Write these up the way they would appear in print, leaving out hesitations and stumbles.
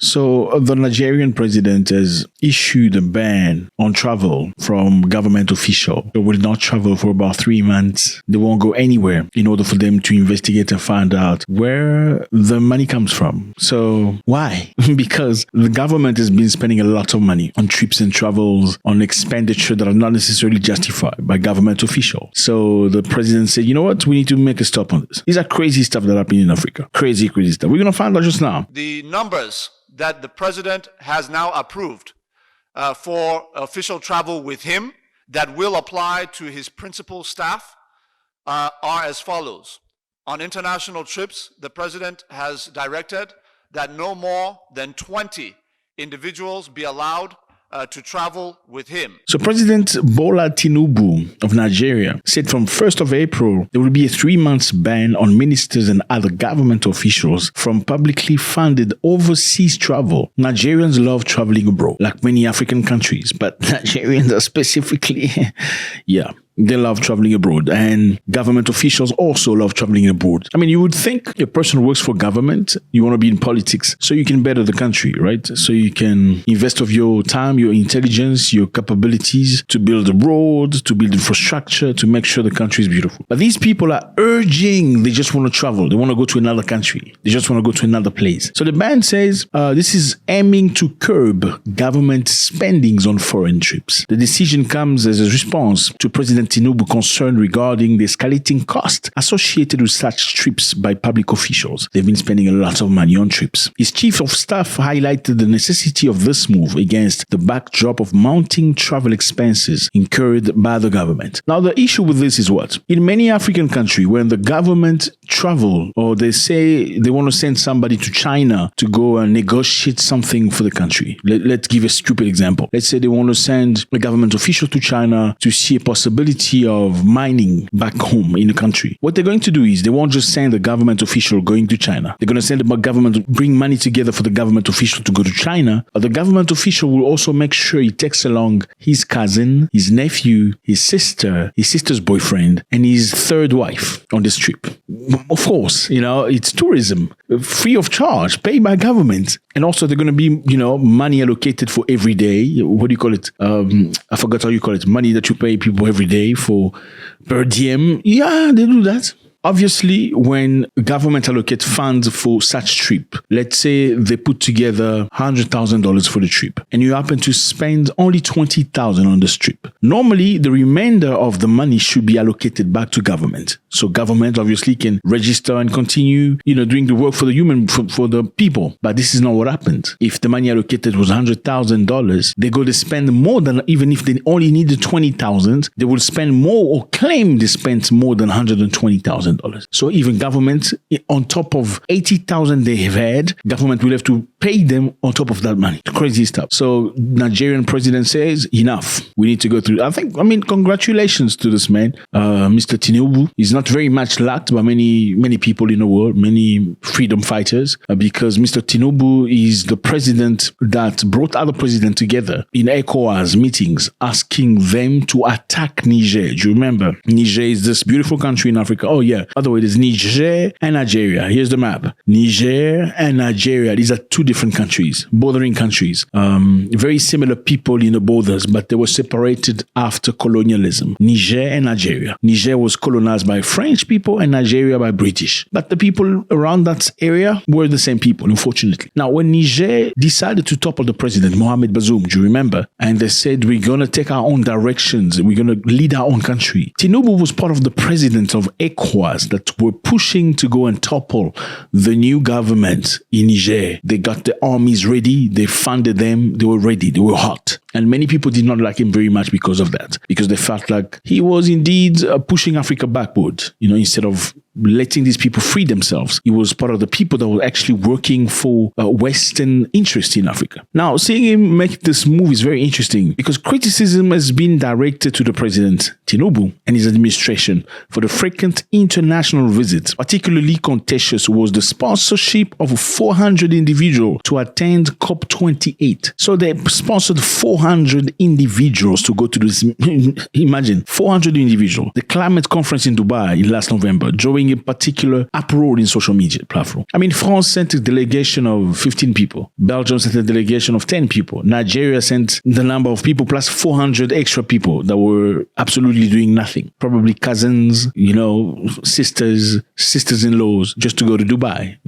So the Nigerian president has issued a ban on travel from government officials. They will not travel for about 3 months. They won't go anywhere in order for them to investigate and find out where the money comes from. So why? Because the government has been spending a lot of money on trips and travels, on expenditure that are not necessarily justified by government officials. So the president said, you know what? We need to make a stop on this. These are crazy stuff that happen in Africa. Crazy stuff. We're going to find out just now. The numbers that the president has now approved for official travel with him that will apply to his principal staff are as follows. On international trips, the president has directed that no more than 20 individuals be allowed to travel with him. So President Bola Tinubu of Nigeria said from 1st of April, there will be a 3-month ban on ministers and other government officials from publicly funded overseas travel. Nigerians love traveling abroad, like many African countries, but Nigerians are specifically, they love traveling abroad, and government officials also love traveling abroad. I mean, you would think a person who works for government, you want to be in politics so you can better the country, right? So you can invest of your time, your intelligence, your capabilities to build a road, to build infrastructure, to make sure the country is beautiful. But these people are urging, they just want to travel. They want to go to another country. They just want to go to another place. So the ban says this is aiming to curb government spendings on foreign trips. The decision comes as a response to President Tinubu concern regarding the escalating cost associated with such trips by public officials. They've been spending a lot of money on trips. His chief of staff highlighted the necessity of this move against the backdrop of mounting travel expenses incurred by the government. Now, the issue with this is what? In many African countries, when the government travel or they say they want to send somebody to China to go and negotiate something for the country. Let's give a stupid example. Let's say they want to send a government official to China to see a possibility of mining back home in the country. What they're going to do is they won't just send a government official going to China. They're going to send a government, bring money together for the government official to go to China. But the government official will also make sure he takes along his cousin, his nephew, his sister's boyfriend, and his third wife on this trip. Of course, it's tourism, free of charge, paid by government. And also they're going to be, money allocated for every day. What do you call it? I forgot how you call it. Money that you pay people every day for per diem. Yeah, they do that. Obviously, when government allocates funds for such trip, let's say they put together $100,000 for the trip, and you happen to spend only $20,000 on this trip. Normally, the remainder of the money should be allocated back to government. So government obviously can register and continue, doing the work for the people. But this is not what happened. If the money allocated was $100,000, they go to spend more than, even if they only needed $20,000, they will spend more or claim they spent more than $120,000. So even government, on top of $80,000 they have had, government will have to pay them on top of that money. Crazy stuff. So Nigerian president says, enough. We need to go through. Congratulations to this man, Mr. Tinubu. He's not very much liked by many people in the world, many freedom fighters, because Mr. Tinubu is the president that brought other presidents together in ECOWAS meetings, asking them to attack Niger. Do you remember? Niger is this beautiful country in Africa. Oh yeah. By the way, there's Niger and Nigeria. Here's the map. Niger and Nigeria. These are two different countries, bordering countries. Very similar people in the borders, but they were separated after colonialism. Niger and Nigeria. Niger was colonized by French people and Nigeria by British. But the people around that area were the same people, unfortunately. Now, when Niger decided to topple the president, Mohamed Bazoum, do you remember? And they said, we're going to take our own directions. We're going to lead our own country. Tinubu was part of the president of ECOWAS that were pushing to go and topple the new government in Niger. They got the armies ready. They funded them. They were ready. They were hot. And many people did not like him very much because of that, because they felt like he was indeed pushing Africa backward, instead of letting these people free themselves. He was part of the people that were actually working for Western interests in Africa. Now, seeing him make this move is very interesting because criticism has been directed to the president, Tinubu, and his administration for the frequent international visits. Particularly contentious was the sponsorship of 400 individuals to attend COP28. So they sponsored 400 individuals to go to this. Imagine, 400 individuals. The climate conference in Dubai last November, drawing following a particular uproar in social media platform. I mean, France sent a delegation of 15 people. Belgium sent a delegation of 10 people. Nigeria sent the number of people plus 400 extra people that were absolutely doing nothing. Probably cousins, sisters-in-laws, just to go to Dubai.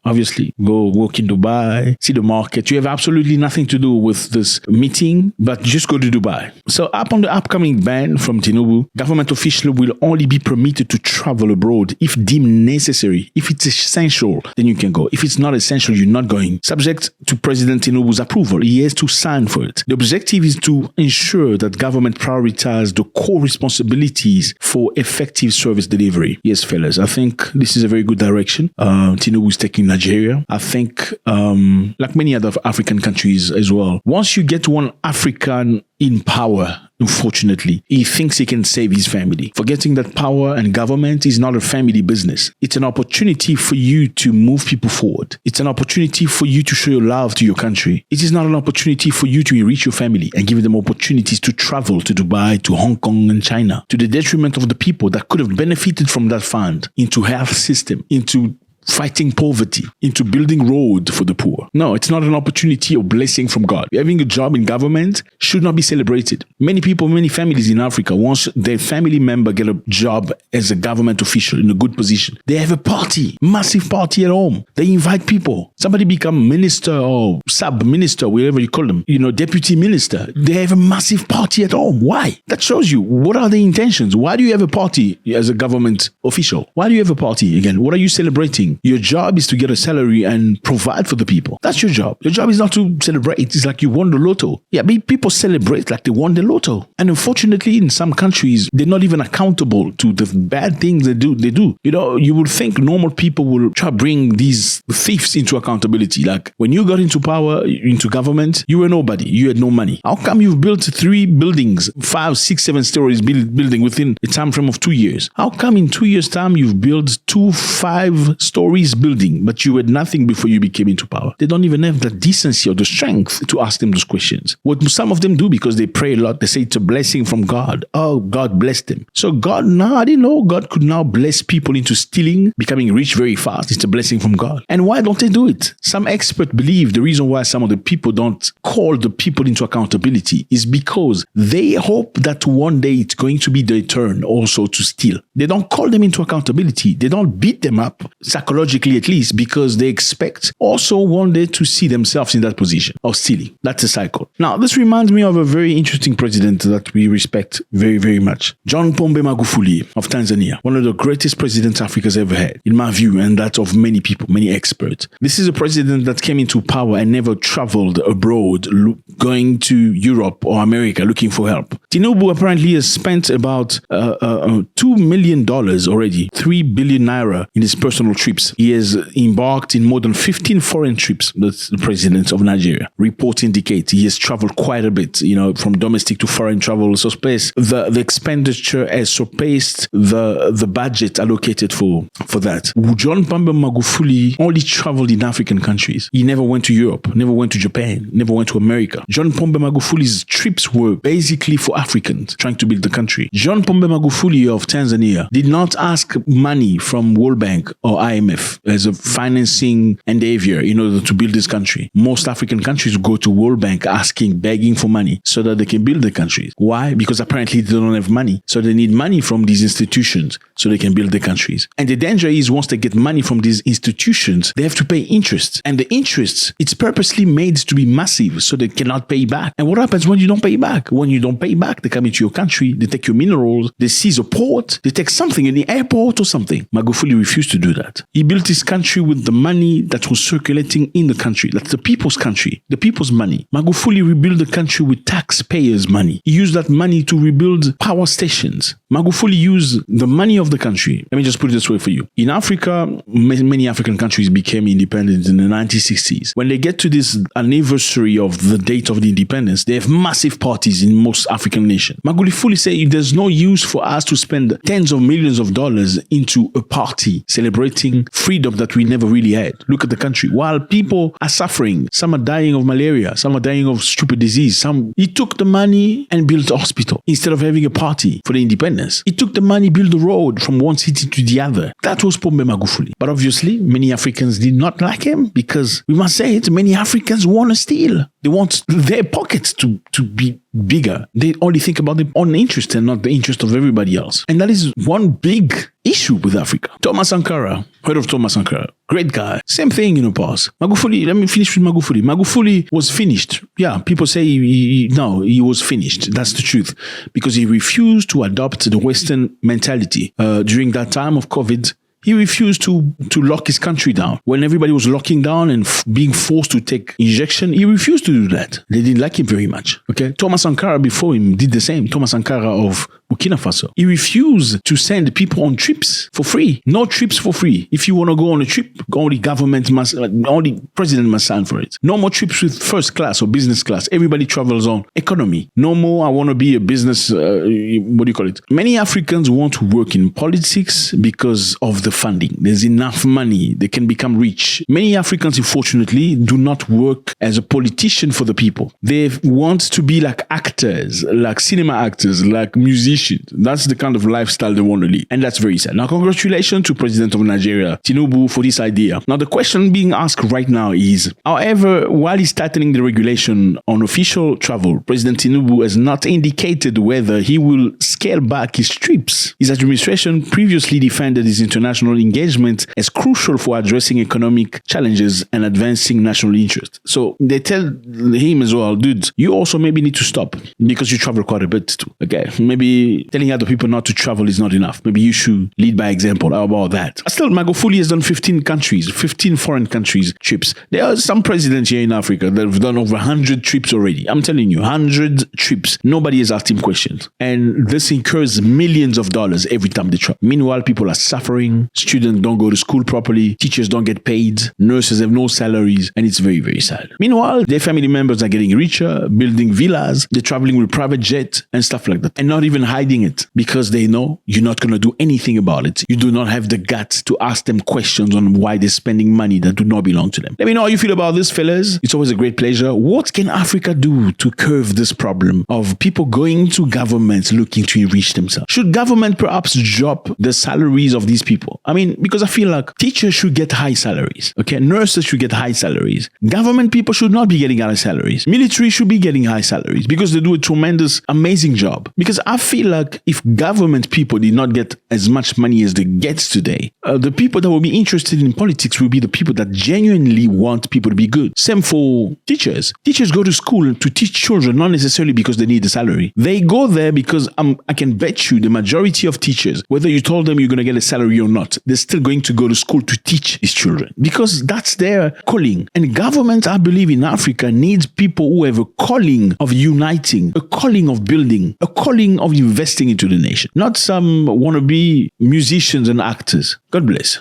Obviously, go walk in Dubai, see the market. You have absolutely nothing to do with this meeting, but just go to Dubai. So upon the upcoming ban from Tinubu, government officials will only be permitted to travel abroad if deemed necessary. If it's essential, then you can go. If it's not essential, you're not going. Subject to President Tinubu's approval. He has to sign for it. The objective is to ensure that government prioritizes the core responsibilities for effective service delivery. Yes, fellas, I think this is a very good direction. Tinubu is taking Nigeria. I think, like many other African countries as well, once you get one African in power, unfortunately, he thinks he can save his family, forgetting that power and government is not a family business. It's an opportunity for you to move people forward. It's an opportunity for you to show your love to your country. It is not an opportunity for you to enrich your family and give them opportunities to travel to Dubai, to Hong Kong and China, to the detriment of the people that could have benefited from that fund into health system, into fighting poverty, into building road for the poor. No, it's not an opportunity or blessing from God. Having a job in government should not be celebrated. Many people, many families in Africa, once their family member get a job as a government official in a good position, they have a party, massive party at home. They invite people. Somebody become minister or sub-minister, whatever you call them, deputy minister. They have a massive party at home. Why? That shows you what are the intentions. Why do you have a party as a government official? Why do you have a party again? What are you celebrating? Your job is to get a salary and provide for the people. That's your job. Your job is not to celebrate. It's like you won the lotto. Yeah, but people celebrate like they won the lotto. And unfortunately, in some countries, they're not even accountable to the bad things they do. You would think normal people will try to bring these thieves into accountability. Like when you got into power, into government, you were nobody. You had no money. How come you've built 3 buildings, 5, 6, 7 stories building within a time frame of 2 years? How come in 2 years' time you've built 2 5-story building, but you had nothing before you became into power? They don't even have the decency or the strength to ask them those questions. What some of them do, because they pray a lot, they say it's a blessing from God. Oh, God blessed them. So God, I didn't know God could now bless people into stealing, becoming rich very fast. It's a blessing from God. And why don't they do it? Some experts believe the reason why some of the people don't call the people into accountability is because they hope that one day it's going to be their turn also to steal. They don't call them into accountability. They don't beat them up psychologically, at least, because they expect also one day to see themselves in that position of stealing. That's a cycle. Now, this reminds me of a very interesting president that we respect very, very much. John Pombe Magufuli of Tanzania, one of the greatest presidents Africa's ever had, in my view, and that of many people, many experts. This is a president that came into power and never traveled abroad, going to Europe or America looking for help. Tinubu apparently has spent about $2 million already, 3 billion naira in his personal trips. He has embarked in more than 15 foreign trips. That's the president of Nigeria. Reports indicate he has traveled quite a bit, from domestic to foreign travel. So the expenditure has surpassed the budget allocated for that. John Pombe Magufuli only traveled in African countries. He never went to Europe, never went to Japan, never went to America. John Pombe Magufuli's trips were basically for Africans trying to build the country. John Pombe Magufuli of Tanzania did not ask money from World Bank or IMF as a financing endeavor in order to build this country. Most African countries go to World Bank begging for money so that they can build the countries. Why? Because apparently they don't have money. So they need money from these institutions so they can build the countries. And the danger is once they get money from these institutions, they have to pay interest. And the interest, it's purposely made to be massive so they cannot pay back. And what happens when you don't pay back? When you don't pay back, they come into your country, they take your minerals, they seize a port, they take something in the airport or something. Magufuli refused to do that. He built his country with the money that was circulating in the country. That's the people's country, the people's money. Magufuli rebuilt the country with taxpayers' money. He used that money to rebuild power stations. Magufuli used the money of the country. Let me just put it this way for you. In Africa, many African countries became independent in the 1960s. When they get to this anniversary of the date of the independence, they have massive parties in most African African nation. Magufuli said there's no use for us to spend tens of millions of dollars into a party celebrating freedom that we never really had. Look at the country. While people are suffering, some are dying of malaria, some are dying of stupid disease. He took the money and built a hospital instead of having a party for the independence. He took the money, built a road from one city to the other. That was Pombe Magufuli. But obviously, many Africans did not like him because, we must say it, many Africans want to steal. They want their pockets to be bigger. They only think about their own interest and not the interest of everybody else. And that is one big issue with Africa. Thomas Sankara, heard of Thomas Sankara? Great guy. Same thing in the past. Magufuli, let me finish with Magufuli. Magufuli was finished. Yeah, people say he was finished. That's the truth. Because he refused to adopt the Western mentality. During that time of COVID, he refused to lock his country down. When everybody was locking down and being forced to take injection, he refused to do that. They didn't like him very much. Okay, Thomas Sankara before him did the same. Thomas Sankara of Burkina Faso. He refused to send people on trips for free. No trips for free. If you want to go on a trip, only president must sign for it. No more trips with first class or business class. Everybody travels on economy. No more, I want to be a business, Many Africans want to work in politics because of the funding. There's enough money. They can become rich. Many Africans, unfortunately, do not work as a politician for the people. They want to be like actors, like cinema actors, like musicians. That's the kind of lifestyle they want to lead. And that's very sad. Now, congratulations to President of Nigeria, Tinubu, for this idea. Now, the question being asked right now is, however, while he's tightening the regulation on official travel, President Tinubu has not indicated whether he will scale back his trips. His administration previously defended his international engagement as crucial for addressing economic challenges and advancing national interest. So they tell him as well, dude, you also maybe need to stop because you travel quite a bit too. Okay, maybe telling other people not to travel is not enough. Maybe you should lead by example. How about that? Still, Magufuli has done 15 foreign countries trips. There are some presidents here in Africa that have done over 100 trips already. I'm telling you, 100 trips. Nobody has asked him questions. And this incurs millions of dollars every time they travel. Meanwhile, people are suffering. Students don't go to school properly. Teachers don't get paid. Nurses have no salaries. And it's very, very sad. Meanwhile, their family members are getting richer, building villas. They're traveling with private jets and stuff like that. And not even hiding it because they know you're not going to do anything about it. You do not have the guts to ask them questions on why they're spending money that do not belong to them. Let me know how you feel about this, fellas. It's always a great pleasure. What can Africa do to curb this problem of people going to governments looking to enrich themselves? Should government perhaps drop the salaries of these people? I mean, because I feel like teachers should get high salaries. Okay, nurses should get high salaries. Government people should not be getting high salaries. Military should be getting high salaries because they do a tremendous, amazing job. Because I feel like if government people did not get as much money as they get today, the people that will be interested in politics will be the people that genuinely want people to be good. Same for teachers. Teachers go to school to teach children, not necessarily because they need a salary. They go there because I can bet you the majority of teachers, whether you told them you're going to get a salary or not, they're still going to go to school to teach these children because that's their calling. And government, I believe in Africa, needs people who have a calling of uniting, a calling of building, a calling of investing into the nation, not some wannabe musicians and actors. God bless.